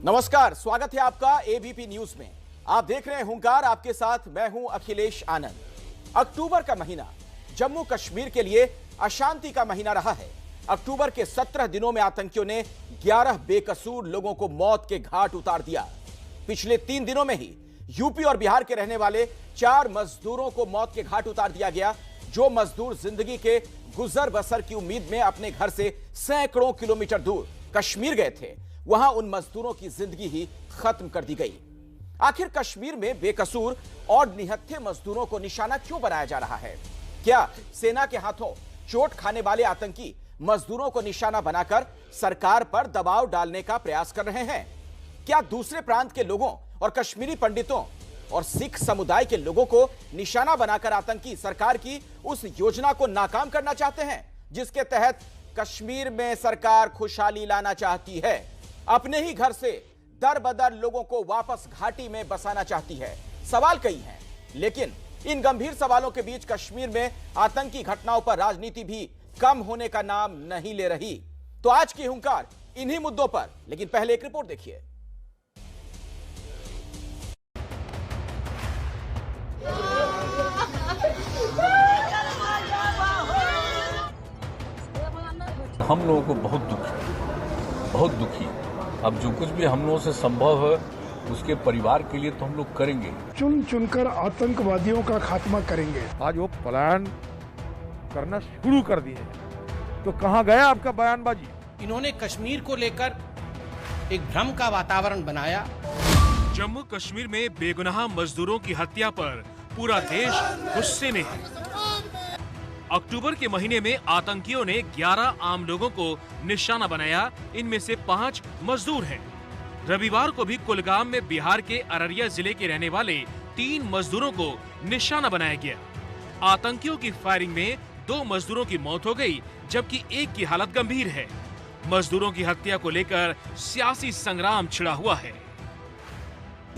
नमस्कार, स्वागत है आपका एबीपी न्यूज में। आप देख रहे हैं हुंकार, आपके साथ मैं हूं अखिलेश आनंद। अक्टूबर का महीना जम्मू कश्मीर के लिए अशांति का महीना रहा है। अक्टूबर के 17 दिनों में आतंकियों ने 11 बेकसूर लोगों को मौत के घाट उतार दिया। पिछले 3 दिनों में ही यूपी और बिहार के रहने वाले 4 मजदूरों को मौत के घाट उतार दिया गया। जो मजदूर जिंदगी के गुजर बसर की उम्मीद में अपने घर से सैकड़ों किलोमीटर दूर कश्मीर गए थे, वहां उन मजदूरों की जिंदगी ही खत्म कर दी गई। आखिर कश्मीर में बेकसूर और निहत्थे मजदूरों को निशाना क्यों बनाया जा रहा है? क्या सेना के हाथों चोट खाने वाले आतंकी मजदूरों को निशाना बनाकर सरकार पर दबाव डालने का प्रयास कर रहे हैं? क्या दूसरे प्रांत के लोगों और कश्मीरी पंडितों और सिख समुदाय के लोगों को निशाना बनाकर आतंकी सरकार की उस योजना को नाकाम करना चाहते हैं, जिसके तहत कश्मीर में सरकार खुशहाली लाना चाहती है, अपने ही घर से दर बदर लोगों को वापस घाटी में बसाना चाहती है? सवाल कई हैं, लेकिन इन गंभीर सवालों के बीच कश्मीर में आतंकी घटनाओं पर राजनीति भी कम होने का नाम नहीं ले रही। तो आज की हुंकार इन्हीं मुद्दों पर, लेकिन पहले एक रिपोर्ट देखिए। हम लोगों को बहुत दुखी। अब जो कुछ भी हम लोगों से संभव है उसके परिवार के लिए तो हम लोग करेंगे। चुन चुनकर आतंकवादियों का खात्मा करेंगे। आज वो पलायन करना शुरू कर दिए, तो कहां गया आपका बयानबाजी? इन्होंने कश्मीर को लेकर एक भ्रम का वातावरण बनाया। जम्मू कश्मीर में बेगुनाह मजदूरों की हत्या पर पूरा देश गुस्से में है। अक्टूबर के महीने में आतंकियों ने 11 आम लोगों को निशाना बनाया। इनमें से 5 मजदूर हैं। रविवार को भी कुलगाम में बिहार के अररिया जिले के रहने वाले 3 मजदूरों को निशाना बनाया गया। आतंकियों की फायरिंग में 2 मजदूरों की मौत हो गई, जबकि एक की हालत गंभीर है। मजदूरों की हत्या को लेकर सियासी संग्राम छिड़ा हुआ है।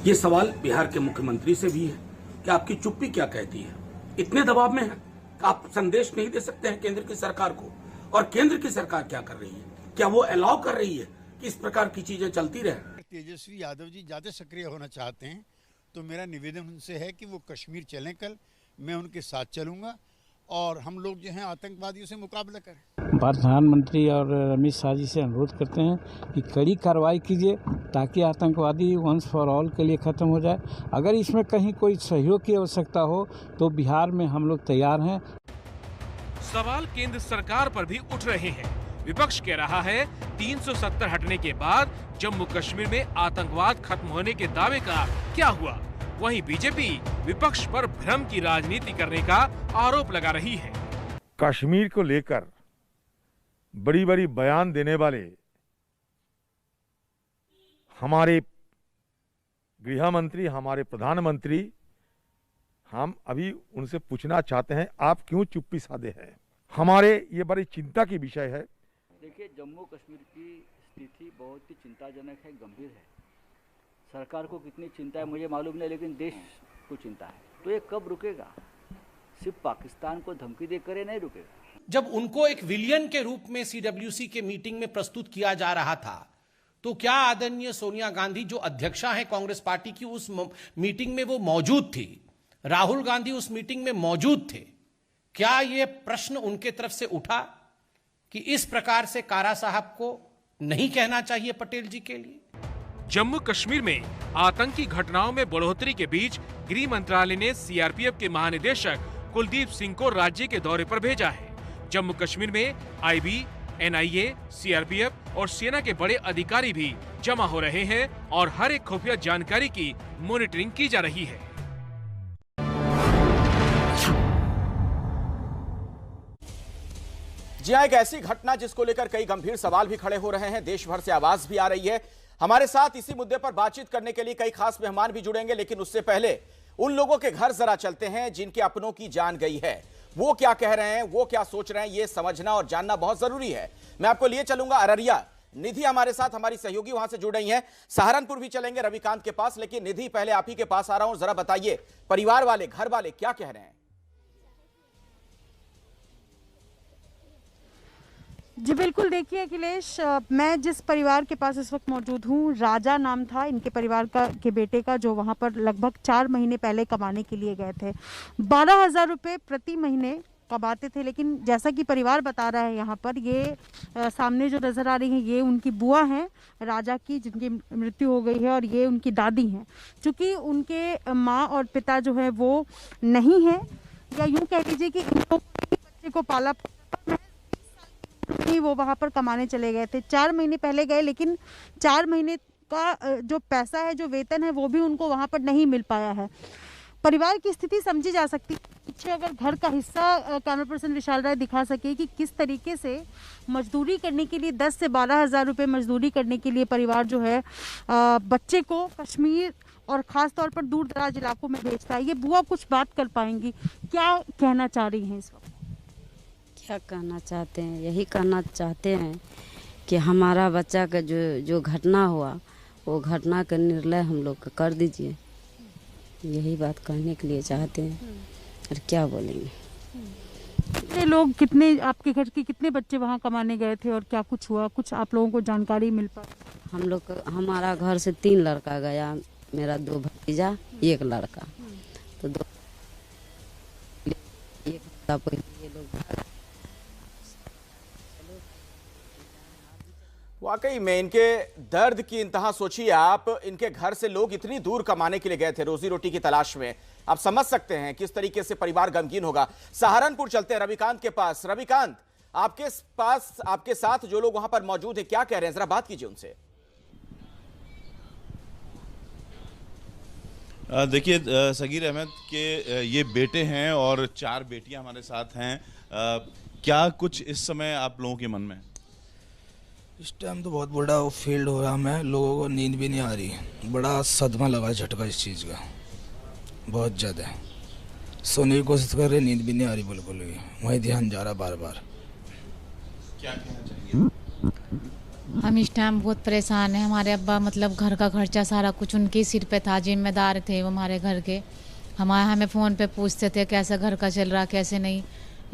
ये सवाल बिहार के मुख्यमंत्री से भी है कि आपकी चुप्पी क्या कहती है? इतने दबाव में है, आप संदेश नहीं दे सकते हैं केंद्र की सरकार को? और केंद्र की सरकार क्या कर रही है? क्या वो अलाउ कर रही है कि इस प्रकार की चीजें चलती रहे? तेजस्वी यादव जी ज्यादा सक्रिय होना चाहते हैं, तो मेरा निवेदन उनसे है कि वो कश्मीर चलें। कल मैं उनके साथ चलूंगा और हम लोग जो हैं आतंकवादियों से मुकाबला करें। प्रधानमंत्री और अमित शाह जी से अनुरोध करते हैं कि कड़ी कार्रवाई कीजिए ताकि आतंकवादी वंस फॉर ऑल के लिए खत्म हो जाए। अगर इसमें कहीं कोई सहयोग की आवश्यकता हो तो बिहार में हम लोग तैयार हैं। सवाल केंद्र सरकार पर भी उठ रहे हैं। विपक्ष कह रहा है 370 हटने के बाद जम्मू कश्मीर में आतंकवाद खत्म होने के दावे का क्या हुआ? वहीं बीजेपी विपक्ष पर भ्रम की राजनीति करने का आरोप लगा रही है। कश्मीर को लेकर बड़ी बड़ी बयान देने वाले हमारे गृह मंत्री, हमारे प्रधानमंत्री, हम अभी उनसे पूछना चाहते हैं, आप क्यों चुप्पी साधे हैं? हमारे ये बड़ी चिंता की विषय है। देखिए, जम्मू कश्मीर की स्थिति बहुत ही चिंताजनक है, गंभीर है। सरकार को कितनी चिंता है मुझे मालूम नहीं, लेकिन देश को चिंता है। तो ये कब रुकेगा? सिर्फ पाकिस्तान को धमकी देकर ये नहीं रुकेगा। जब उनको एक विलियन के रूप में सीडब्ल्यूसी के मीटिंग में प्रस्तुत किया जा रहा था, तो क्या आदरणीय सोनिया गांधी जो अध्यक्षा है कांग्रेस पार्टी की, उस मीटिंग में वो मौजूद थी? राहुल गांधी उस मीटिंग में मौजूद थे? क्या ये प्रश्न उनके तरफ से उठा कि इस प्रकार से कारा साहब को नहीं कहना चाहिए पटेल जी के लिए? जम्मू कश्मीर में आतंकी घटनाओं में बढ़ोतरी के बीच गृह मंत्रालय ने सीआरपीएफ के महानिदेशक कुलदीप सिंह को राज्य के दौरे पर भेजा है। जम्मू कश्मीर में आईबी, एनआईए, सीआरपीएफ और सेना के बड़े अधिकारी भी जमा हो रहे हैं और हर एक खुफिया जानकारी की मॉनिटरिंग की जा रही है। जी हां, एक ऐसी घटना जिसको लेकर कई गंभीर सवाल भी खड़े हो रहे हैं, देश भर से आवाज भी आ रही है। हमारे साथ इसी मुद्दे पर बातचीत करने के लिए कई खास मेहमान भी जुड़ेंगे, लेकिन उससे पहले उन लोगों के घर जरा चलते हैं जिनके अपनों की जान गई है। वो क्या कह रहे हैं, वो क्या सोच रहे हैं, ये समझना और जानना बहुत जरूरी है। मैं आपको लिए चलूंगा अररिया। निधि हमारे साथ, हमारी सहयोगी वहां से जुड़ रही हैं। सहारनपुर भी चलेंगे रविकांत के पास, लेकिन निधि पहले आप ही के पास आ रहा हूं। जरा बताइए, परिवार वाले, घर वाले क्या कह रहे हैं? जी बिल्कुल, देखिए अखिलेश, मैं जिस परिवार के पास इस वक्त मौजूद हूँ, राजा नाम था इनके परिवार का के बेटे का, जो वहाँ पर लगभग 4 महीने पहले कमाने के लिए गए थे। 12,000 रुपये प्रति महीने कमाते थे, लेकिन जैसा कि परिवार बता रहा है यहाँ पर, ये सामने जो नज़र आ रही हैं ये उनकी बुआ हैं राजा की, जिनकी मृत्यु हो गई है, और ये उनकी दादी हैं। चूँकि उनके माँ और पिता जो है वो नहीं हैं, या यूँ कह लीजिए कि इन लोगों ने बच्चे को पाला, वो वहाँ पर कमाने चले गए थे। 4 महीने पहले गए, लेकिन 4 महीने का जो पैसा है, जो वेतन है, वो भी उनको वहाँ पर नहीं मिल पाया है। परिवार की स्थिति समझी जा सकती है। पीछे अगर घर का हिस्सा कैमरा पर्सन विशाल राय दिखा सके कि किस तरीके से मजदूरी करने के लिए 10 से 12,000 रुपये मजदूरी करने के लिए परिवार जो है बच्चे को कश्मीर और ख़ास तौर पर दूर दराज इलाकों में भेजता है। ये बुआ कुछ बात कर पाएंगी, क्या कहना चाह रही हैं इस वक्त? क्या कहना चाहते हैं, यही कहना चाहते हैं कि हमारा बच्चा का जो घटना हुआ, वो घटना का निर्णय हम लोग का कर दीजिए, यही बात कहने के लिए चाहते हैं। और क्या बोलेंगे। कितने लोग, कितने आपके घर के कितने बच्चे वहाँ कमाने गए थे और क्या कुछ हुआ, कुछ आप लोगों को जानकारी मिल पाई? हम लोग, हमारा घर से 3 लड़का गया, मेरा 2 भतीजा 1 लड़का, तो 2 ये लोग। वाकई में इनके दर्द की इंतहा सोचिए आप। इनके घर से लोग इतनी दूर कमाने के लिए गए थे रोजी रोटी की तलाश में। आप समझ सकते हैं किस तरीके से परिवार गमगीन होगा। सहारनपुर चलते हैं रविकांत के पास। रविकांत, आपके पास, आपके साथ जो लोग वहां पर मौजूद हैं, क्या कह रहे हैं, जरा बात कीजिए उनसे। देखिए सगीर अहमद के ये बेटे हैं और 4 बेटियां हमारे साथ हैं। क्या कुछ इस समय आप लोगों के मन में? इस टाइम तो बहुत बड़ा फील्ड हो रहा है, लोगों को नींद भी नहीं आ रही। बड़ा सदमा लगा, झटका इस चीज़ का बहुत ज़्यादा। सोने की कोशिश कर रहे, नींद भी नहीं आ रही बिल्कुल भी, वहीं ध्यान जा रहा बार बार। क्या कहना चाहिए? हम इस टाइम बहुत परेशान हैं। हमारे अब्बा मतलब घर का खर्चा सारा कुछ उनके सिर पे था, जिम्मेदार थे वो हमारे घर के। हमें फ़ोन पे पूछते थे कैसा घर का चल रहा, कैसे नहीं।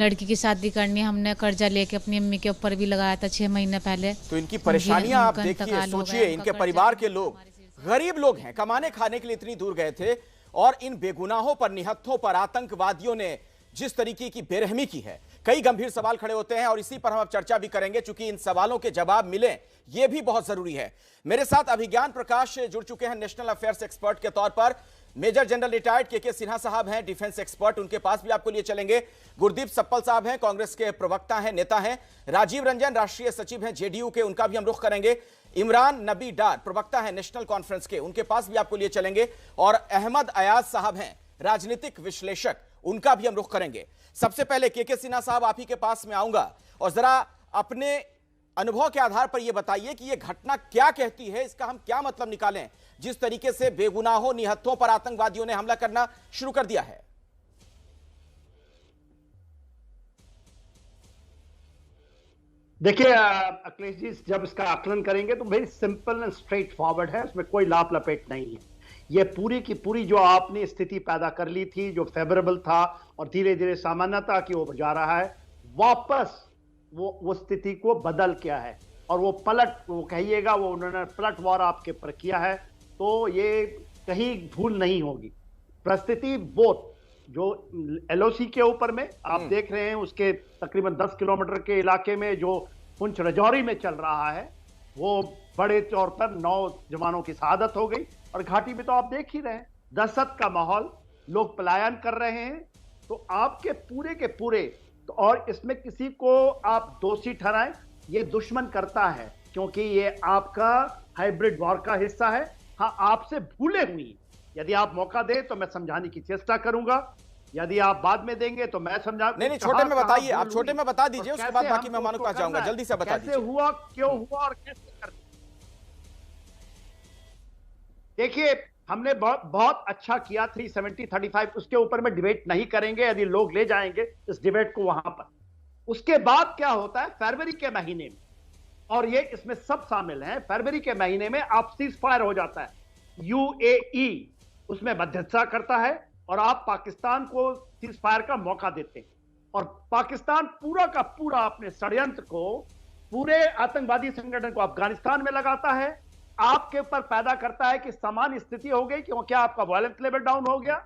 लड़की की शादी करनी, हमने कर्जा लेके अपनी अम्मी के ऊपर भी लगाया था 6 महीने पहले। तो इनकी परेशानियां आप देखिए, सोचिए, इनके परिवार के लोग गरीब लोग हैं, कमाने खाने के लिए इतनी दूर गए थे, और इन बेगुनाहों पर, निहत्थों पर आतंकवादियों ने जिस तरीके की बेरहमी की है, कई गंभीर सवाल खड़े होते हैं और इसी पर हम अब चर्चा भी करेंगे, क्योंकि इन सवालों के जवाब मिले ये भी बहुत जरूरी है। मेरे साथ अभिज्ञान प्रकाश जुड़ चुके हैं नेशनल अफेयर्स एक्सपर्ट के तौर पर। मेजर जनरल रिटायर्ड के सिन्हा साहब हैं, डिफेंस एक्सपर्ट, उनके पास भी आपको लिए चलेंगे। गुरदीप सप्पल साहब हैं, कांग्रेस के प्रवक्ता हैं, नेता हैं। राजीव रंजन राष्ट्रीय सचिव हैं जेडीयू के, उनका भी हम रुख करेंगे। इमरान नबी डार प्रवक्ता हैं नेशनल कॉन्फ्रेंस के, उनके पास भी आपको लिए चलेंगे। और अहमद अयाज साहब हैं राजनीतिक विश्लेषक, उनका भी हम रुख करेंगे। सबसे पहले के सिन्हा साहब, आप ही के पास में आऊंगा और जरा अपने अनुभव के आधार पर यह बताइए कि यह घटना क्या कहती है, इसका हम क्या मतलब निकालें, जिस तरीके से बेगुनाहों, निहत्थों पर आतंकवादियों ने हमला करना शुरू कर दिया है। देखिए अखिलेश जी, जब इसका आकलन करेंगे तो very simple and straight forward है, उसमें कोई लाप लपेट नहीं है। ये पूरी की पूरी जो आपने स्थिति पैदा कर ली थी, जो फेवरेबल था और धीरे धीरे सामान्यता की ओर जा रहा है, वापस वो स्थिति को बदल किया है। और वो कहिएगा वो उन्होंने पलटवार आपके पर किया है, तो ये कहीं भूल नहीं होगी। परिस्थिति बोथ जो एलओसी के ऊपर में आप देख रहे हैं, उसके तकरीबन 10 किलोमीटर के इलाके में जो पुंछ रजौरी में चल रहा है, वो बड़े तौर पर 9 जवानों की शहादत हो गई। और घाटी में तो आप देख ही रहे हैं, दहशत का माहौल, लोग पलायन कर रहे हैं। तो आपके पूरे के पूरे तो, और इसमें किसी को आप दोषी ठहराएं, ये दुश्मन करता है, क्योंकि ये आपका हाइब्रिड वॉर का हिस्सा है। हाँ, आपसे भूले हुई, यदि आप मौका दे तो मैं समझाने की चेष्टा करूंगा, यदि आप बाद में देंगे तो मैं समझा। नहीं, छोटे में बताइए, आप छोटे में बता दीजिए, उसके बाद बाकी मेहमानों के पास जाऊंगा। जल्दी से बता दीजिए कैसे हुआ, क्यों हुआ और कैसे कर। देखिए, हमने बहुत अच्छा किया 370-35, उसके ऊपर में डिबेट नहीं करेंगे, यदि लोग ले जाएंगे इस डिबेट को वहां पर। उसके बाद क्या होता है, फरवरी के महीने में, और ये इसमें सब शामिल हैं, फरवरी के महीने में आप सीज फायर हो जाता है, यूएई उसमें मध्यस्थता करता है और आप पाकिस्तान को सीज फायर का मौका देते हैं। और पाकिस्तान पूरा का पूरा अपने षड्यंत्र को पूरे आतंकवादी संगठन को अफगानिस्तान में लगाता है, आपके ऊपर पैदा करता है कि सामान्य स्थिति हो गई, क्योंकि आपका वायलेंस लेवल डाउन हो गया,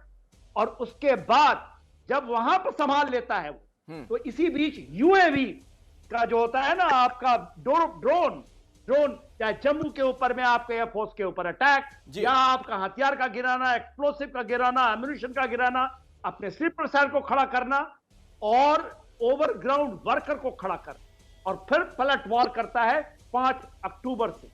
और उसके बाद जब वहां पर संभाल लेता है वो, तो इसी बीच यूएवी का जो होता है ना आपका ड्रोन चाहे जम्मू के ऊपर में आपके एयरफोर्स के ऊपर अटैक, या आपका हथियार का गिराना, एक्सप्लोसिव का गिराना, एम्यूनिशन का गिराना, अपने स्लीपर सेल को खड़ा करना और ओवरग्राउंड वर्कर को खड़ा कर, और फिर पलटवार करता है 5 अक्टूबर से।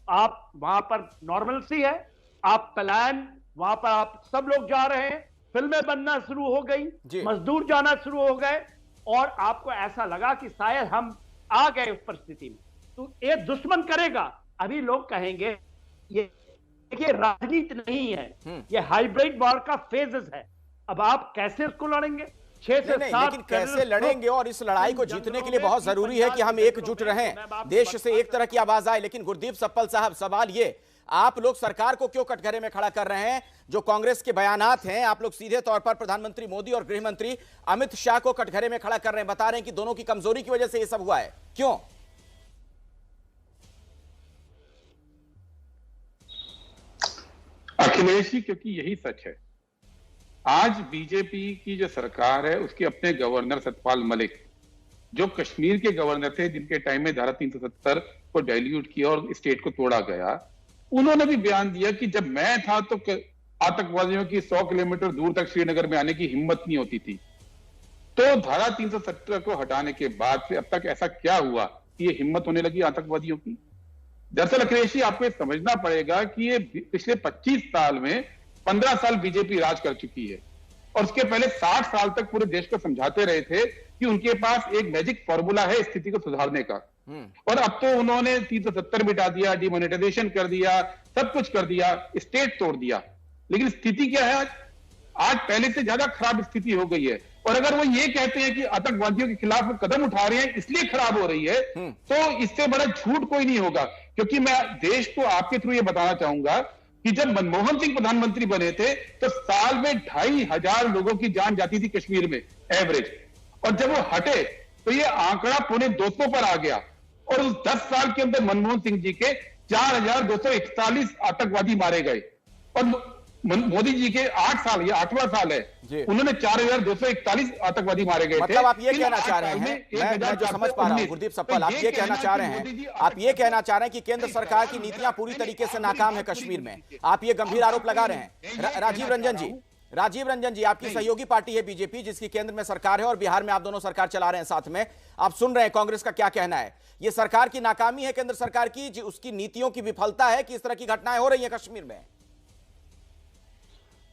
आप वहां पर नॉर्मलसी है, आप पलायन, वहां पर आप सब लोग जा रहे हैं, फिल्में बनना शुरू हो गई, मजदूर जाना शुरू हो गए, और आपको ऐसा लगा कि शायद हम आ गए उस परिस्थिति में। तो ये दुश्मन करेगा। अभी लोग कहेंगे ये राजनीति नहीं है, ये हाइब्रिड वॉर का फेजेस है। अब आप कैसे इसको लड़ेंगे? 6 से 7 लेकिन कैसे लड़ेंगे, और इस लड़ाई को जीतने के लिए बहुत जरूरी है कि हम एकजुट रहें, देश से एक तरह की आवाज आए। लेकिन गुरदीप सप्पल साहब, सवाल ये, आप लोग सरकार को क्यों कटघरे में खड़ा कर रहे हैं? जो कांग्रेस के बयानात हैं, आप लोग सीधे तौर पर प्रधानमंत्री मोदी और गृह मंत्री अमित शाह को कटघरे में खड़ा कर रहे हैं, बता रहे हैं कि दोनों की कमजोरी की वजह से यह सब हुआ है। क्यों? अखिलेश जी, क्योंकि यही सच है। आज बीजेपी की जो सरकार है, उसके अपने गवर्नर सतपाल मलिक, जो कश्मीर के गवर्नर थे, जिनके टाइम में धारा 370 को डाइल्यूट किया और स्टेट को तोड़ा गया, उन्होंने भी बयान दिया कि जब मैं था तो आतंकवादियों की 100 किलोमीटर दूर तक श्रीनगर में आने की हिम्मत नहीं होती थी। तो धारा 370 को हटाने के बाद से अब तक ऐसा क्या हुआ कि ये हिम्मत होने लगी आतंकवादियों की? दरअसल अखिलेश जी, आपको समझना पड़ेगा कि ये पिछले 25 साल में 15 साल बीजेपी राज कर चुकी है, और उसके पहले 60 साल तक पूरे देश को समझाते रहे थे कि उनके पास एक मैजिक फॉर्मूला है स्थिति को सुधारने का। और अब तो उन्होंने 370 मिटा दिया, डिमोनेटाइजेशन कर दिया, सब कुछ कर दिया, स्टेट तोड़ दिया। लेकिन स्थिति क्या है? आज पहले से ज्यादा खराब स्थिति हो गई है। और अगर वो ये कहते हैं कि आतंकवादियों के खिलाफ वो कदम उठा रहे हैं इसलिए खराब हो रही है, तो इससे बड़ा झूठ कोई नहीं होगा। क्योंकि मैं देश को आपके थ्रू ये बताना चाहूंगा कि जब मनमोहन सिंह प्रधानमंत्री बने थे तो साल में 2,500 लोगों की जान जाती थी कश्मीर में एवरेज, और जब वो हटे तो ये आंकड़ा 250 पर आ गया। और उस 10 साल के अंदर मनमोहन सिंह जी के 4,241 आतंकवादी मारे गए, और मोदी जी के 8 साल, ये 8वां साल है, उन्होंने 4,241 आतंकवादी मारे गए। मतलब आप ये कहना चाह रहे हैं, मैं जो समझ पा रहा हूं गुरदीप सप्पल, आप ये कहना चाह रहे हैं, आप ये कहना चाह रहे हैं कि केंद्र सरकार की नीतियां पूरी तरीके से नाकाम है कश्मीर में, आप ये गंभीर आरोप लगा रहे हैं। राजीव रंजन जी, आपकी सहयोगी पार्टी है बीजेपी, जिसकी केंद्र में सरकार है और बिहार में आप दोनों सरकार चला रहे हैं साथ में, आप सुन रहे हैं कांग्रेस का क्या कहना है? ये सरकार की नाकामी है केंद्र सरकार की, उसकी नीतियों की विफलता है कि इस तरह की घटनाएं हो रही है कश्मीर में?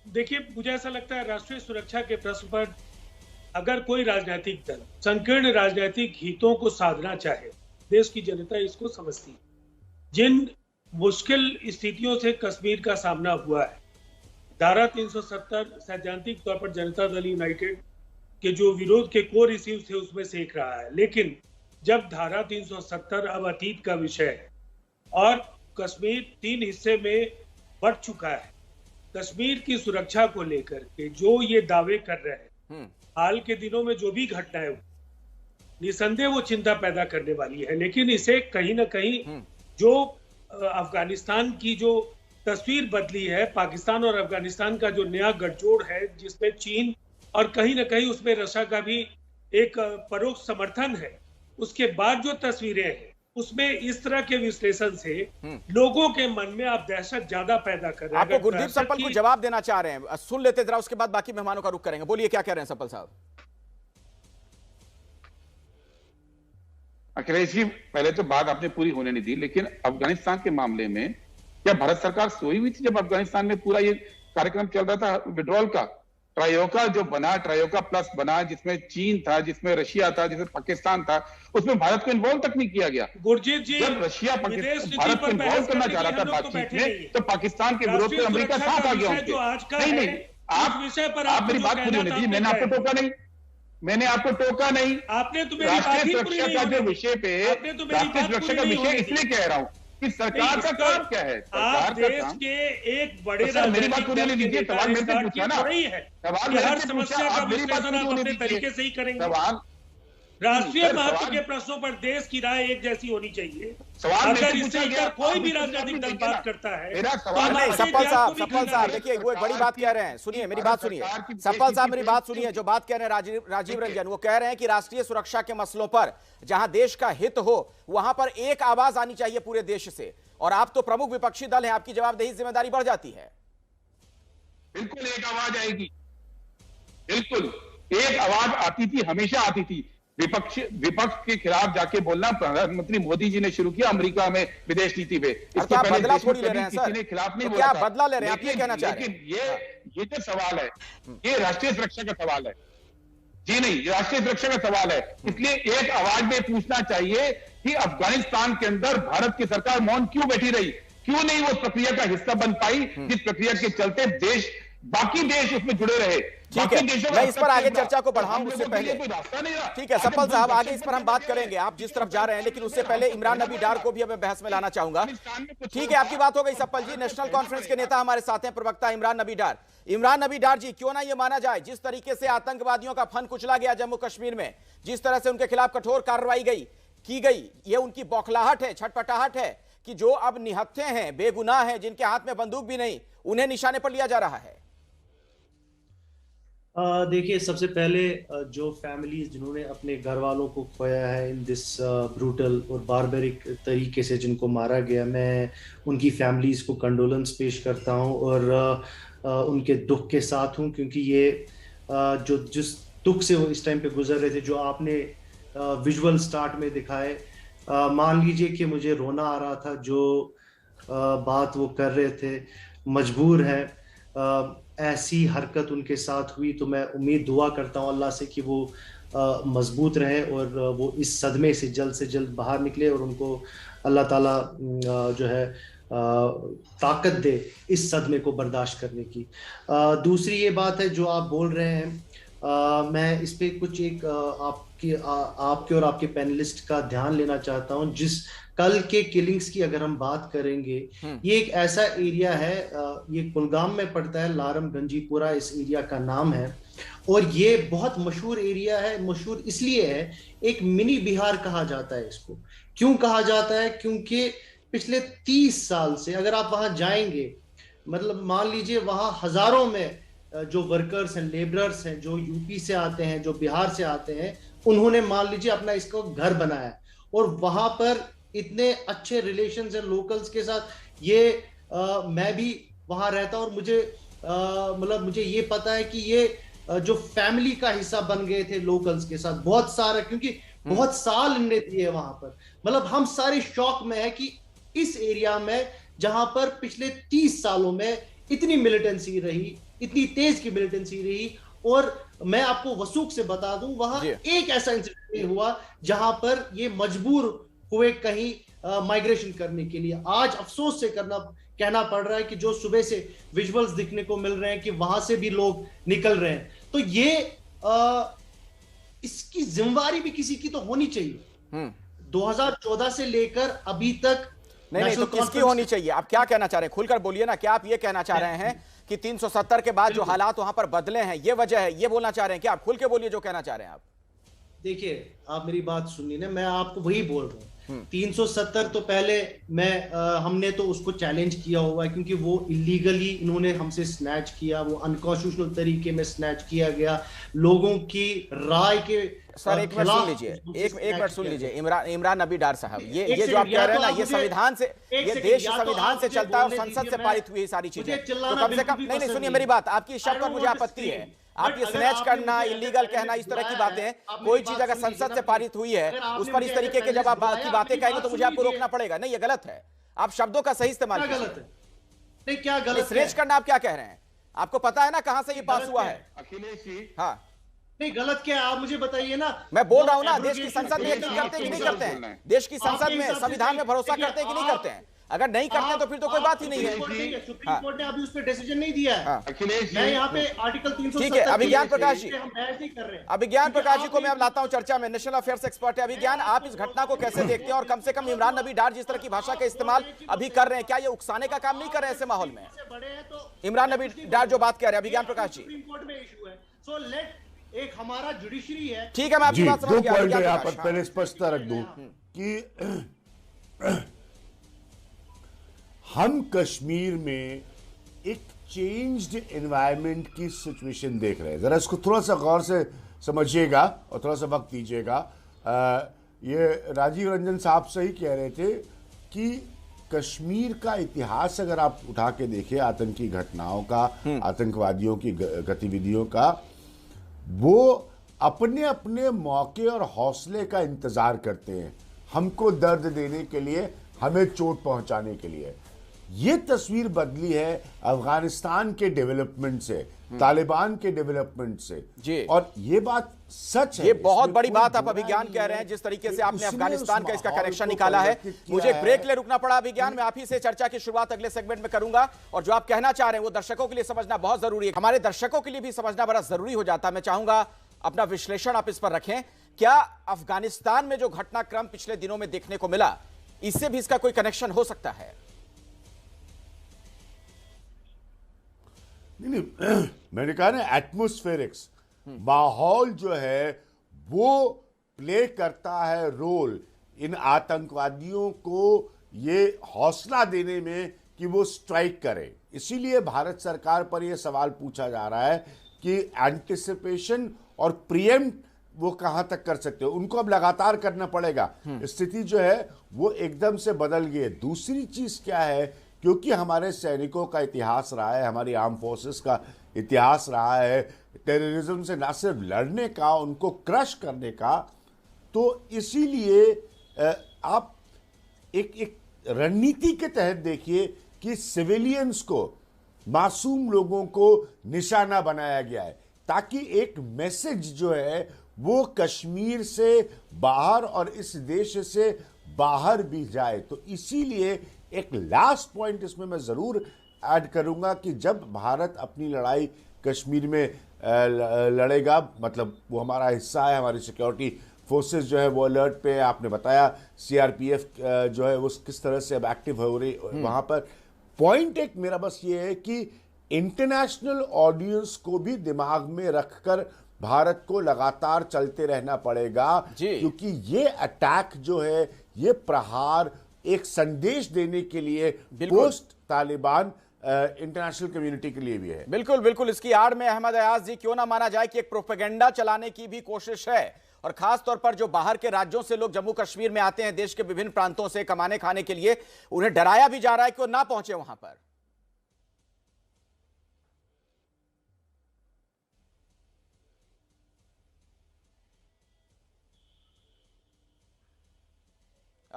देखिए, मुझे ऐसा लगता है राष्ट्रीय सुरक्षा के प्रश्न पर अगर कोई राजनीतिक दल संकीर्ण राजनीतिक हितों को साधना चाहे, देश की जनता इसको समझती है। जिन मुश्किल स्थितियों से कश्मीर का सामना हुआ है, धारा 370 सैद्धांतिक तौर पर जनता दल यूनाइटेड के जो विरोध के कोर इश्यूज थे उसमें से एक रहा है। लेकिन जब धारा 370 अब अतीत का विषय है और कश्मीर 3 हिस्से में बंट चुका है, कश्मीर की सुरक्षा को लेकर के जो ये दावे कर रहे हैं, हाल के दिनों में जो भी घटनाएं निसंदेह वो चिंता पैदा करने वाली है। लेकिन इसे कहीं ना कहीं जो अफगानिस्तान की जो तस्वीर बदली है, पाकिस्तान और अफगानिस्तान का जो नया गठजोड़ है जिसमें चीन और कहीं ना कहीं उसमें रशिया का भी एक परोक्ष समर्थन है, उसके बाद जो तस्वीरें हैं उसमें इस तरह के विश्लेषण से लोगों के मन में आप दहशत ज्यादा पैदा कर रहे हैं। आपको गुरदीप सप्पल को जवाब देना चाह रहे हैं, सुन लेते जरा, उसके बाद बाकी मेहमानों का रुख करेंगे। बोलिए, क्या कह रहे हैं सप्पल साहब? अखिलेश जी, पहले तो बात आपने पूरी होने नहीं दी, लेकिन अफगानिस्तान के मामले में क्या भारत सरकार सोई हुई थी जब अफगानिस्तान में पूरा ये कार्यक्रम चल रहा था विड्रॉल का? ट्रायोका जो बना, ट्रायोका प्लस बना, जिसमें चीन था, जिसमें रशिया था, जिसमें पाकिस्तान था, उसमें भारत को इन्वॉल्व तक नहीं किया गया। गुरजीत जी, जब रशिया भारत को इन्वॉल्व करना चाह रहा था बातचीत में, तो पाकिस्तान के विरोध में अमेरिका साथ आ गया उनके। नहीं, आप मेरी बात पूरी होने दीजिए। मैंने आपको टोका नहीं, मैंने आपको टोका नहीं। आपने तो राष्ट्रीय सुरक्षा का जो विषय पे, राष्ट्रीय सुरक्षा का विषय इसलिए कह रहा हूँ कि सरकार का काम क्या है? सरकार का काम के एक बड़े मेरी बात पूरी होने दीजिए। सवाल मेरे से पूछा ना, सवाल हर समस्या का विश्लेषण आप अपने तरीके से ही करेंगे। राष्ट्रीय महत्व के प्रश्नों पर देश की राय एक जैसी होनी चाहिए। अगर इससे लेकर कोई भी राजनीतिक दल बात करता है नहीं, सफल साहब देखिए वो एक बड़ी बात कह रहे हैं, सुनिए मेरी बात सुनिए, सफल साहब मेरी बात सुनिए। जो बात कह रहे हैं राजीव रंजन, वो कह रहे हैं कि राष्ट्रीय सुरक्षा के मसलों पर जहां देश का हित हो वहां पर एक आवाज आनी चाहिए पूरे देश से, और आप तो प्रमुख विपक्षी दल हैं, आपकी जवाबदेही जिम्मेदारी बढ़ जाती है। बिल्कुल एक आवाज आएगी, बिल्कुल एक आवाज आती थी, हमेशा आती थी। विपक्ष के खिलाफ जाके बोलना प्रधानमंत्री मोदी जी ने शुरू किया अमेरिका में विदेश नीति पे। इसके आप पहले बदला थोड़ी ले रहे हैं किसी ने खिलाफ नहीं तो बोला क्या था। बदला ले रहे हैं आप, ये कहना चाह रहे हैं? लेकिन ये जो सवाल है ये राष्ट्रीय सुरक्षा का सवाल है जी, नहीं ये राष्ट्रीय सुरक्षा का सवाल है। इसलिए एक आवाज में पूछना चाहिए कि अफगानिस्तान के अंदर भारत की सरकार मौन क्यों बैठी रही, क्यों नहीं वो प्रक्रिया का हिस्सा बन पाई, जिस प्रक्रिया के चलते बाकी देश उसमें जुड़े रहे। ठीक है, मैं इस पर आगे चर्चा को बढ़ाऊं उससे पहले, ठीक है सफल साहब आगे इस पर हम बात करेंगे, आप जिस तरफ जा रहे हैं, लेकिन उससे पहले इमरान नबी डार को भी मैं बहस में लाना चाहूंगा। ठीक है, आपकी बात हो गई सफल जी। नेशनल कॉन्फ्रेंस के नेता हमारे साथ हैं, प्रवक्ता इमरान नबी डार। इमरान नबी डार जी, क्यों ना ये माना जाए जिस तरीके से आतंकवादियों का फन कुचला गया जम्मू कश्मीर में, जिस तरह से उनके खिलाफ कठोर कार्रवाई की गई, ये उनकी बौखलाहट है, छटपटाहट है कि जो अब निहत्थे हैं, बेगुनाह हैं, जिनके हाथ में बंदूक भी नहीं, उन्हें निशाने पर लिया जा रहा है। देखिए, सबसे पहले जो फैमिलीज जिन्होंने अपने घर वालों को खोया है इन दिस ब्रूटल और बारबेरिक तरीके से जिनको मारा गया, मैं उनकी फैमिलीज को कंडोलेंस पेश करता हूं और उनके दुख के साथ हूं, क्योंकि ये जिस दुख से वो इस टाइम पे गुजर रहे थे, जो आपने विजुअल स्टार्ट में दिखाए, मान लीजिए कि मुझे रोना आ रहा था। जो बात वो कर रहे थे, मजबूर है, ऐसी हरकत उनके साथ हुई, तो मैं उम्मीद दुआ करता हूँ अल्लाह से कि वो मजबूत रहे और वो इस सदमे से जल्द बाहर निकले और उनको अल्लाह ताला जो है ताकत दे इस सदमे को बर्दाश्त करने की। दूसरी ये बात है जो आप बोल रहे हैं, मैं इस पे कुछ एक आपके और आपके पैनलिस्ट का ध्यान लेना चाहता हूँ। जिस कल के किलिंग्स की अगर हम बात करेंगे, ये एक ऐसा एरिया है, ये कुलगाम में पड़ता है, लारम गंजीपुरा इस एरिया का नाम है, और ये बहुत मशहूर एरिया है। मशहूर इसलिए है, एक मिनी बिहार कहा जाता है इसको। क्यों कहा जाता है? क्योंकि पिछले 30 साल से अगर आप वहां जाएंगे, मतलब मान लीजिए वहां हजारों में जो वर्कर्स हैं, लेबरर्स हैं, जो यूपी से आते हैं, जो बिहार से आते हैं, उन्होंने मान लीजिए अपना इसको घर बनाया और वहां पर इतने अच्छे रिलेशंस हैं लोकल्स के साथ। ये मैं भी वहां रहता हूं और मुझे मतलब मुझे ये पता है कि ये जो फैमिली का हिस्सा बन गए थे लोकल्स के साथ, बहुत सारा, क्योंकि बहुत साल इनने दिए वहां पर। मतलब हम सारे शौक में है कि इस एरिया में जहां पर पिछले 30 सालों में इतनी मिलिटेंसी रही, इतनी तेज की मिलिटेंसी रही, और मैं आपको वसूख से बता दूं, वहां एक ऐसा इंसिडेंट नहीं हुआ जहां पर ये मजबूर हुए कहीं माइग्रेशन करने के लिए। आज अफसोस से कहना पड़ रहा है कि जो सुबह से विजुअल्स दिखने को मिल रहे हैं कि वहां से भी लोग निकल रहे हैं, तो ये इसकी जिम्मेदारी भी किसी की तो होनी चाहिए। 2014 से लेकर अभी तक नहीं तो किसकी होनी चाहिए? आप क्या कहना चाह रहे हैं? खुलकर बोलिए ना। क्या आप ये कहना चाह रहे हैं कि 370 के बाद जो हालात वहां पर बदले हैं, ये वजह है, ये बोलना चाह रहे हैं? क्या आप खुल के बोलिए जो कहना चाह रहे हैं आप। देखिए, आप मेरी बात सुनिए ना, मैं आपको वही बोल रहा हूँ। 370 तो पहले हमने तो उसको चैलेंज किया हुआ है, क्योंकि वो इलीगली इन्होंने हमसे स्नैच किया, वो अनकॉन्स्टिट्यूशनल तरीके में स्नैच किया गया, लोगों की राय के। सर एक मिनट सुन लीजिए, एक मिनट सुन लीजिए इमरान नबी डार साहब, ये जो आप कह रहे हैं ना, ये संविधान से, ये देश संविधान से चलता है और संसद से पारित हुई सारी चीजें, तो कम से कम नहीं सुनिए मेरी बात, आपकी शब्द पर मुझे आपत्ति है। आप ये स्नैच करना, इलीगल कहना, इस तरह की बातें, कोई चीज अगर संसद से पारित हुई है उस पर इस तरीके के जब आप की बातें कहेंगे तो मुझे आपको रोकना पड़ेगा। नहीं, ये गलत है। आप शब्दों का सही इस्तेमाल कीजिए। क्या गलत? स्नैच करना आप क्या कह रहे हैं? आपको पता है ना कहां से ये पास हुआ है? अखिलेश जी, हाँ नहीं, गलत क्या है आप मुझे बताइए ना। मैं बोल रहा हूं ना, देश की संसद में यकीन करते हैं कि नहीं करते हैं? देश की संसद में, संविधान में भरोसा करते हैं कि नहीं करते हैं? अगर नहीं करते तो फिर तो कोई बात ही नहीं है। सुप्रीम कोर्ट ने अभी उस पर डिसीजन नहीं दिया है। अखिलेश मैं यहाँ पे आर्टिकल 370 ठीक है, अभिज्ञान प्रकाश जी, हम बहस नहीं कर रहे हैं। अभिज्ञान प्रकाश जी को मैं अब लाता हूं चर्चा में, नेशनल अफेयर्स एक्सपर्ट है। अभिज्ञान, आप इस घटना को कैसे देखते हैं? और कम से कम इमरान नबी डार जिस तरह की भाषा का इस्तेमाल अभी कर रहे हैं, क्या ये उकसाने का काम नहीं कर रहे ऐसे माहौल में? इमरान नबी डार जो बात कह रहे हैं, अभिज्ञान प्रकाश जी। सुप्रीम कोर्ट में इशू है, सो लेट एक हमारा जुडिशरी है। ठीक है, मैं आपकी बात समझ दो गया। पॉइंट यहाँ पर पहले स्पष्टता रख दूं कि हम कश्मीर में एक चेंज्ड एनवायरनमेंट की सिचुएशन देख रहे हैं। जरा इसको थोड़ा सा गौर से समझिएगा और थोड़ा सा वक्त दीजिएगा। ये राजीव रंजन साहब सही कह रहे थे कि कश्मीर का इतिहास अगर आप उठा के देखें, आतंकी घटनाओं का, आतंकवादियों की गतिविधियों का, वो अपने अपने मौके और हौसले का इंतजार करते हैं, हमको दर्द देने के लिए, हमें चोट पहुंचाने के लिए। ये तस्वीर बदली है अफगानिस्तान के डेवलपमेंट से, तालिबान के डेवलपमेंट से जी। और ये बात सच है, ये बहुत बड़ी बात आप अभिज्ञान कह रहे हैं। जिस तरीके से आपने अफगानिस्तान का इसका कनेक्शन निकाला है, मुझे ब्रेक ले रुकना पड़ा अभिज्ञान। मैं आप ही से चर्चा की शुरुआत अगले सेगमेंट में करूंगा और जो आप कहना चाह रहे हैं वो दर्शकों के लिए समझना बहुत जरूरी है, हमारे दर्शकों के लिए भी समझना बड़ा जरूरी हो जाता है। मैं चाहूंगा अपना विश्लेषण आप इस पर रखें। क्या अफगानिस्तान में जो घटनाक्रम पिछले दिनों में देखने को मिला, इससे भी इसका कोई कनेक्शन हो सकता है? नहीं, मैंने कहा ना एटमॉस्फेरिक्स, माहौल जो है वो प्ले करता है रोल इन आतंकवादियों को ये हौसला देने में कि वो स्ट्राइक करें। इसीलिए भारत सरकार पर यह सवाल पूछा जा रहा है कि एंटिसिपेशन और प्रीएम्प्ट वो कहां तक कर सकते हो, उनको अब लगातार करना पड़ेगा। स्थिति जो है वो एकदम से बदल गई है। दूसरी चीज क्या है, क्योंकि हमारे सैनिकों का इतिहास रहा है, हमारी आर्म फोर्सेस का इतिहास रहा है टेररिज्म से ना सिर्फ लड़ने का, उनको क्रश करने का, तो इसीलिए आप एक रणनीति के तहत देखिए कि सिविलियंस को, मासूम लोगों को निशाना बनाया गया है ताकि एक मैसेज जो है वो कश्मीर से बाहर और इस देश से बाहर भी जाए। तो इसीलिए एक लास्ट पॉइंट इसमें मैं जरूर ऐड करूंगा कि जब भारत अपनी लड़ाई कश्मीर में लड़ेगा, मतलब वो हमारा हिस्सा है, हमारी सिक्योरिटी फोर्सेस जो है वो अलर्ट पे है। आपने बताया सीआरपीएफ जो है वो किस तरह से अब एक्टिव हो रही वहां पर। पॉइंट एक मेरा बस ये है कि इंटरनेशनल ऑडियंस को भी दिमाग में रखकर भारत को लगातार चलते रहना पड़ेगा, क्योंकि ये अटैक जो है, ये प्रहार एक संदेश देने के लिए पोस्ट तालिबान इंटरनेशनल कम्युनिटी के लिए भी है। बिल्कुल बिल्कुल। इसकी आड़ में अहमद अयाज जी, क्यों ना माना जाए कि एक प्रोपेगेंडा चलाने की भी कोशिश है, और खास तौर पर जो बाहर के राज्यों से लोग जम्मू कश्मीर में आते हैं, देश के विभिन्न प्रांतों से कमाने खाने के लिए, उन्हें डराया भी जा रहा है कि वो ना पहुंचे वहां पर।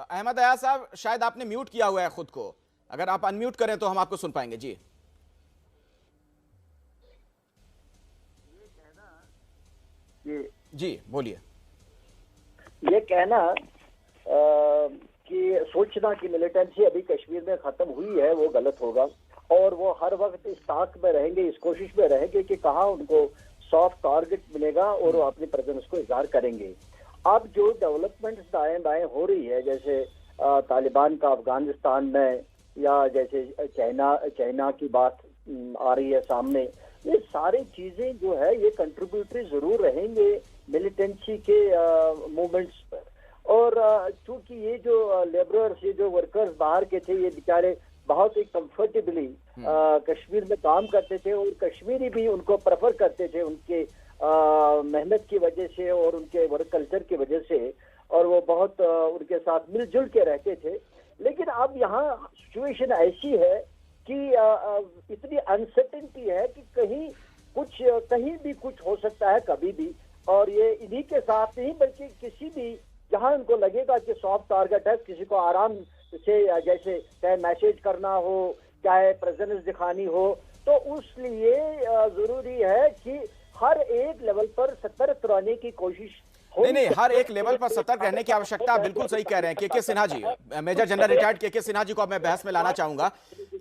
अहमद अयाज साहब, शायद आपने म्यूट किया हुआ है खुद को, अगर आप अनम्यूट करें तो हम आपको सुन पाएंगे। जी जी बोलिए। ये कहना कि सोचना कि मिलिटेंसी अभी कश्मीर में खत्म हुई है वो गलत होगा, और वो हर वक्त इस ताक में रहेंगे, इस कोशिश में रहेंगे कि कहाँ उनको सॉफ्ट टारगेट मिलेगा और वो अपनी प्रेजेंस को इजहार करेंगे। अब जो डेवलपमेंट्स दाएं बाएं हो रही है, जैसे तालिबान का अफगानिस्तान में, या जैसे चाइना की बात आ रही है सामने, ये सारी चीजें जो है ये कंट्रीब्यूटरी जरूर रहेंगे मिलिटेंसी के मूवमेंट्स पर। और चूंकि ये जो लेबरर्स, ये जो वर्कर्स बाहर के थे, ये बेचारे बहुत ही कंफर्टेबली कश्मीर में काम करते थे, और कश्मीरी भी उनको प्रेफर करते थे उनके मेहनत की वजह से और उनके वर्क कल्चर की वजह से, और वो बहुत उनके साथ मिलजुल के रहते थे। लेकिन अब यहाँ सिचुएशन ऐसी है कि इतनी अनसर्टेनिटी है कि कहीं भी कुछ हो सकता है कभी भी, और ये इन्हीं के साथ नहीं बल्कि किसी भी, जहाँ उनको लगेगा कि सॉफ्ट टारगेट है, किसी को आराम से, जैसे चाहे मैसेज करना हो, चाहे प्रेजेंस दिखानी हो, तो उसलिए जरूरी है कि हर एक लेवल पर सतर्क रहने की कोशिश। नहीं, हर एक लेवल पर सतर्क रहने की आवश्यकता, बिल्कुल सही कह रहे हैं के Sinha ji, major general retired के सिन्हा जी को अब मैं बहस में लाना चाहूंगा।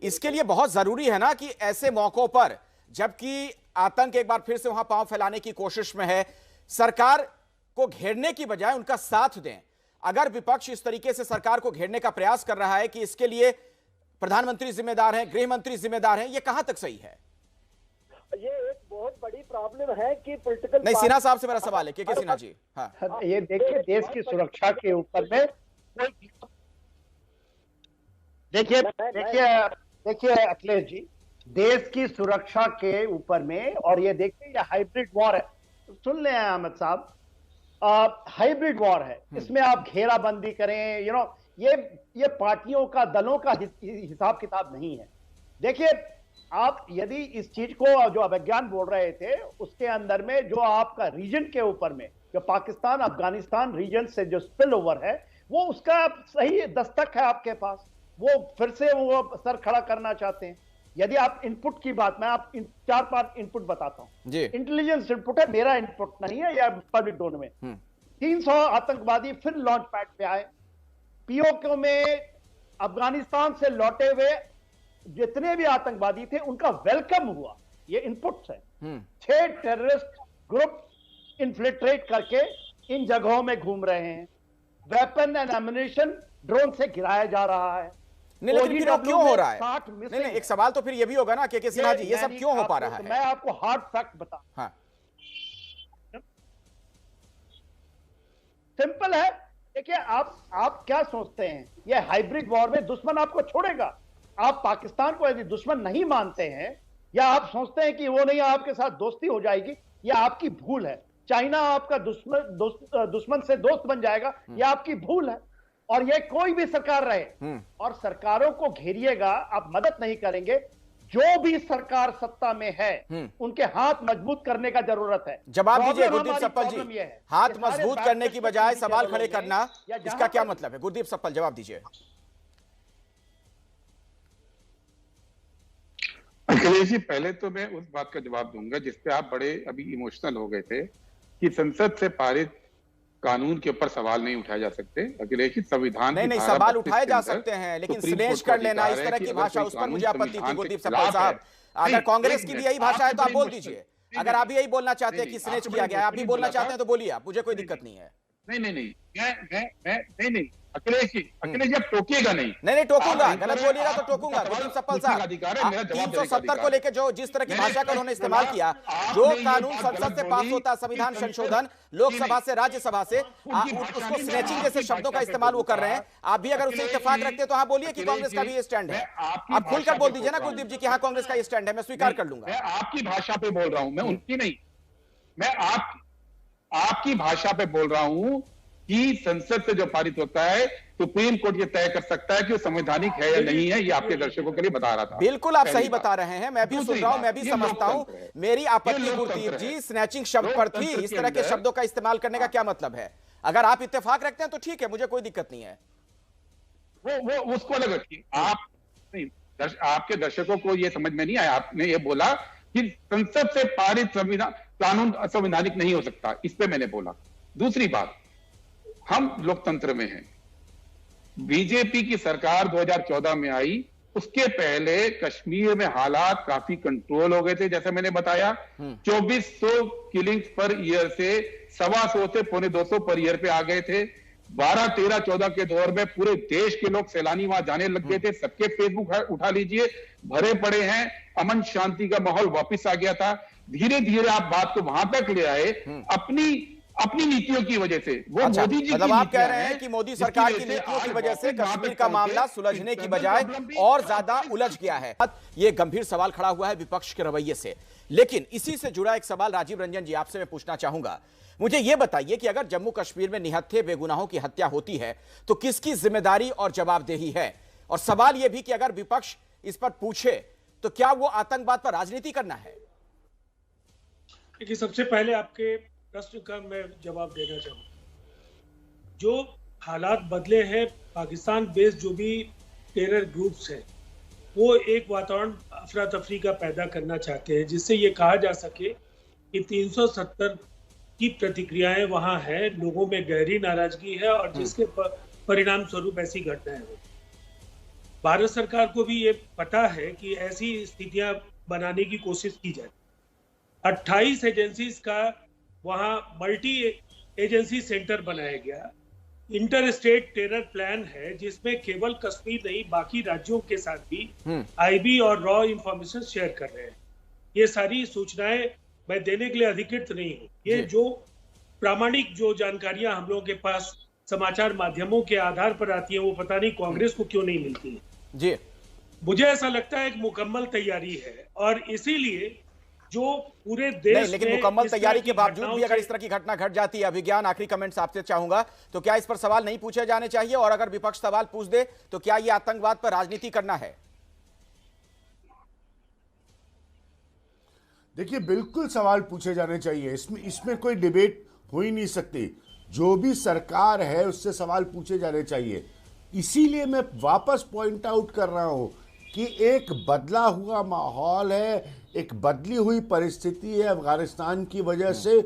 इसके लिए बहुत जरूरी है ना कि ऐसे मौकों पर, जबकि आतंक एक बार फिर से वहां पांव फैलाने की कोशिश में है, सरकार को घेरने की बजाय उनका साथ दें। अगर विपक्ष इस तरीके से सरकार को घेरने का प्रयास कर रहा है कि इसके लिए प्रधानमंत्री जिम्मेदार हैं, गृह मंत्री जिम्मेदार हैं, यह कहां तक सही है? ये एक बहुत बड़ी प्रॉब्लम प्रॉब्लम है कि पॉलिटिकल नहीं, सिन्हा साहब से मेरा सवाल है, के सिन्हा जी। हाँ, ये देखिए, देश की सुरक्षा के ऊपर में देखिए अखिलेश जी, देश की सुरक्षा के ऊपर में, और ये देखिए ये हाइब्रिड वॉर है, सुन लें अहमद साहब, हाइब्रिड वॉर है। इसमें आप घेराबंदी करें, ये पार्टियों का, दलों का हिसाब किताब नहीं है। देखिए, आप यदि इस चीज को जो अभिज्ञान बोल रहे थे, उसके अंदर में जो आपका रीजन के ऊपर में जो पाकिस्तान अफगानिस्तान रीजन से जो स्पिल ओवर है, वो उसका सही दस्तक है आपके पास, वो फिर से वो सर खड़ा करना चाहते हैं। यदि आप इनपुट की बात, मैं आप 4-5 इनपुट बताता हूं। इंटेलिजेंस इनपुट है, मेरा इनपुट नहीं है, या पब्लिक डोमेन में 300 आतंकवादी फिर लॉन्च पैड पे आए। पीओके में अफगानिस्तान से लौटे हुए जितने भी आतंकवादी थे उनका वेलकम हुआ, ये इनपुट्स है। 6 टेररिस्ट ग्रुप इन्फिल्ट्रेट करके इन जगहों में घूम रहे हैं। वेपन एंड एम्युनिशन ड्रोन से गिराया जा रहा है। नहीं, लेकिन फिर क्यों हो रहा है? नहीं, एक सवाल तो फिर ये भी होगा ना के सिन्हा जी, ये सब क्यों हो पा रहा है? मैं आपको हार्ड फैक्ट बता। हाँ, सिंपल है। देखिए, आप क्या सोचते हैं, ये हाइब्रिड वॉर में दुश्मन आपको छोड़ेगा? आप पाकिस्तान को यदि दुश्मन नहीं मानते हैं, या आप सोचते हैं कि वो नहीं आपके साथ दोस्ती हो जाएगी, यह आपकी भूल है। चाइना आपका दुश्मन से दोस्त बन जाएगा, यह आपकी भूल है। और ये कोई भी सरकार रहे, और सरकारों को घेरिएगा, आप मदद नहीं करेंगे। जो भी सरकार सत्ता में है, उनके हाथ मजबूत करने का जरूरत है। जवाब दीजिए गुरदीप सप्पल जी, हाथ मजबूत करने की बजाय सवाल खड़े करना, इसका क्या मतलब है? गुरदीप सप्पल, जवाब दीजिए। अखिलेश जी, पहले तो मैं उस बात का जवाब दूंगा जिस पे आप बड़े अभी इमोशनल हो गए थे कि संसद से पारित कानून के ऊपर सवाल नहीं उठाए जा सकते। अखिलेश जी, संविधान नहीं, सवाल उठाए जा सकते हैं, लेकिन स्नेच कर लेना, इस तरह की भाषा, उस पर मुझे आपत्ति थी गुरदीप सप्पल साहब। अगर कांग्रेस की भी यही भाषा है तो आप बोल दीजिए। अगर आप भी यही बोलना चाहते हैं कि स्नेच किया गया, आप भी बोलना चाहते हैं तो बोलिए आप, मुझे कोई दिक्कत नहीं है। नहीं, अखिलेश जी, आप टोकिएगा नहीं टोकूंगा, गलत बोलिएगा तो टोकूंगा। गुरदीप सप्पल साहब, 370 को लेकर जो जिस तरह की भाषा का उन्होंने इस्तेमाल किया, जो कानून संसद से पास होता है, संविधान संशोधन लोकसभा से, राज्यसभा से, उसको स्नेचिंग जैसे शब्दों का इस्तेमाल वो कर रहे हैं। आप भी अगर उससे इत्तेफाक रखते हैं तो हाँ बोलिए कि कांग्रेस का भी ये स्टैंड है। आप खुलकर बोल दीजिए ना गुरदीप जी कि हाँ कांग्रेस का ये स्टैंड है, मैं स्वीकार कर लूंगा। मैं आपकी भाषा पे बोल रहा हूं, मैं उनकी नहीं, मैं आपकी भाषा पे बोल रहा हूं कि संसद से जो पारित होता है, सुप्रीम कोर्ट ये तय कर सकता है कि वो संवैधानिक है या नहीं है। ये आपके दर्शकों के लिए बता रहा था। बिल्कुल आप सही बता रहे हैं, मैं भी सुन रहा हूं, मैं भी समझता हूं। मेरी आपत्ति गुरदीप जी स्नैचिंग शब्द पर थी। इस तरह के शब्दों का इस्तेमाल करने का क्या मतलब है? अगर आप इत्तेफाक रखते हैं तो ठीक है, मुझे कोई दिक्कत नहीं है। वो उसको अलग रखिए। आप नहीं, आपके दर्शकों को ये समझ में नहीं आया। आपने ये बोला कि संसद से पारित संविधान कानून असंवैधानिक नहीं हो सकता, इस पे मैंने बोला। दूसरी बात, हम लोकतंत्र में हैं। बीजेपी की सरकार 2014 में आई, उसके पहले कश्मीर में हालात काफी कंट्रोल हो गए थे। जैसे मैंने बताया, 2400 किलिंग्स पर ईयर से 125 से 250 पर ईयर पे आ गए थे। 12, 13, 14 के दौर में पूरे देश के लोग सैलानी वहां जाने लग गए थे। सबके फेसबुक उठा लीजिए, भरे पड़े हैं। अमन शांति का माहौल वापस आ गया था। धीरे धीरे आप बात को वहां तक ले आए अपनी नीतियों की वजह से। वो अच्छा, मोदी जी मतलब आप कह रहे हैं कि मोदी सरकार की नीतियों की वजह से कश्मीर का मामला सुलझने की बजाय और ज्यादा उलझ गया है। ये गंभीर सवाल खड़ा हुआ है विपक्ष के रवैये से। लेकिन इसी से जुड़ा एक सवाल राजीव रंजन जी आपसे मैं पूछना चाहूंगा। मुझे यह बताइए कि अगर जम्मू कश्मीर में निहत्थे बेगुनाहों की हत्या होती है तो किसकी जिम्मेदारी और जवाबदेही है? और सवाल यह भी कि अगर विपक्ष इस पर पूछे तो क्या वो आतंकवाद पर राजनीति करना है? देखिए, सबसे पहले आपके प्रश्न का मैं जवाब देना चाहूंगा। जो हालात बदले हैं, पाकिस्तान बेस्ड जो भी टेरर ग्रुप्स हैं, वो एक वातावरण अफरा तफरी का पैदा करना चाहते हैं, जिससे ये कहा जा सके कि 370 की प्रतिक्रियाएं वहां हैं, लोगों में गहरी नाराजगी है और जिसके परिणाम स्वरूप ऐसी घटनाएं हुई। भारत सरकार को भी ये पता है कि ऐसी स्थितियां बनाने की कोशिश की जाए। 28 एजेंसीज का वहां मल्टी एजेंसी सेंटर बनाया गया। इंटर स्टेट टेरर प्लान है, जिसमें केवल कश्मीर नहीं बाकी राज्यों के साथ भी आईबी और रॉ इंफॉर्मेशन शेयर कर रहे हैं। ये सारी सूचनाएं मैं देने के लिए अधिकृत नहीं हूँ। ये जो प्रामाणिक जो जानकारियां हम लोगों के पास समाचार माध्यमों के आधार पर आती है, वो पता नहीं कांग्रेस को क्यों नहीं मिलती है। जी, मुझे ऐसा लगता है एक मुकम्मल तैयारी है और इसीलिए जो पूरे देश नहीं, लेकिन मुकम्मल तैयारी के बावजूद भी अगर इस तरह की घटना घट जाती है, अभिज्ञान आखिरी कमेंट्स आपसे चाहूंगा, तो क्या इस पर सवाल नहीं पूछे जाने चाहिए? और अगर विपक्ष सवाल पूछ दे तो क्या यह आतंकवाद पर राजनीति करना है? देखिए, बिल्कुल सवाल पूछे जाने चाहिए, इसमें कोई डिबेट हो ही नहीं सकती। जो भी सरकार है उससे सवाल पूछे जाने चाहिए। इसीलिए मैं वापस पॉइंट आउट कर रहा हूं कि एक बदला हुआ माहौल है, एक बदली हुई परिस्थिति है अफगानिस्तान की वजह से,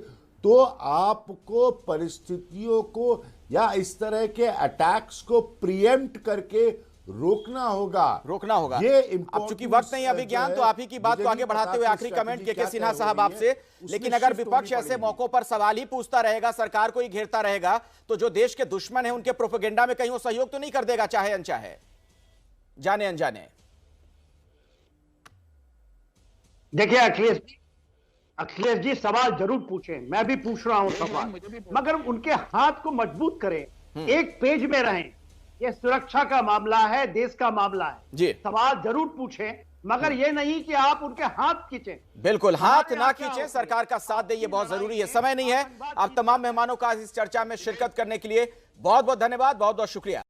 तो आपको परिस्थितियों को या इस तरह के अटैक्स को प्रीएम्प्ट करके रोकना होगा। ये अब चूंकि वक्त नहीं अभिज्ञान, तो आप ही की बात को आगे बढ़ाते हुए आखिरी कमेंट के सिन्हा साहब आपसे, लेकिन अगर विपक्ष ऐसे मौकों पर सवाल ही पूछता रहेगा, सरकार को ही घेरता रहेगा, तो जो देश के दुश्मन है उनके प्रोपेगेंडा में कहीं वो सहयोग तो नहीं कर देगा, चाहे अनचाहे, जाने अनजाने? देखिए अखिलेश जी सवाल जरूर पूछें, मैं भी पूछ रहा हूं सवाल, मगर उनके हाथ को मजबूत करें, एक पेज में रहें। ये सुरक्षा का मामला है, देश का मामला है जी। सवाल जरूर पूछें, मगर ये नहीं कि आप उनके हाथ खींचें। बिल्कुल, हाथ ना खींचें, सरकार का साथ दे, ये बहुत जरूरी है। समय नहीं है। आप तमाम मेहमानों का इस चर्चा में शिरकत करने के लिए बहुत बहुत धन्यवाद, बहुत बहुत शुक्रिया।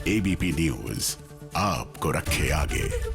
एबीपी न्यूज आपको रखे आगे।